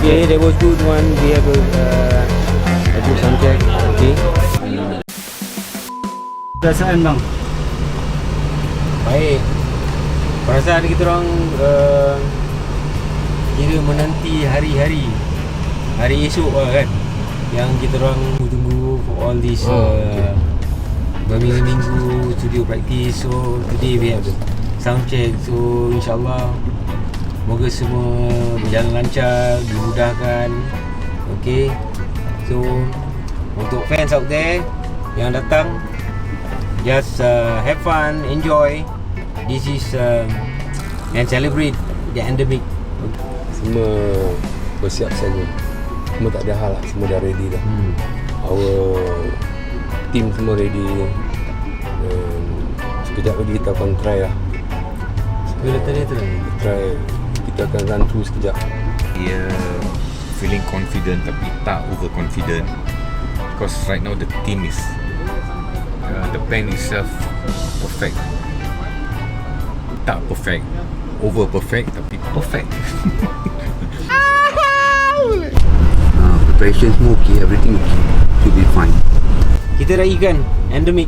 Okay, that was good one. We have a good sound check. Okay. Perasaan bang? Baik. Perasaan kita orang kira menanti hari esok lah kan, yang kita orang tunggu for all this berminggu-minggu studio practice. So today we have sound check. So insyaAllah moga semua berjalan lancar, dimudahkan. Okay. So untuk fans out there yang datang, just have fun, enjoy. This is and celebrate the endemic. Semua bersiap saja. Semua tak ada hal lah. Semua dah ready dah. Our team semua ready. Sekejap lagi kita akan try lah. Try. Kita akan run through sekejap. Dia feeling confident tapi tak overconfident, because right now the team is the band itself perfect. Tak perfect, over perfect tapi perfect. Preparation semua okay, everything okay. Should be fine. Kita raikan endemic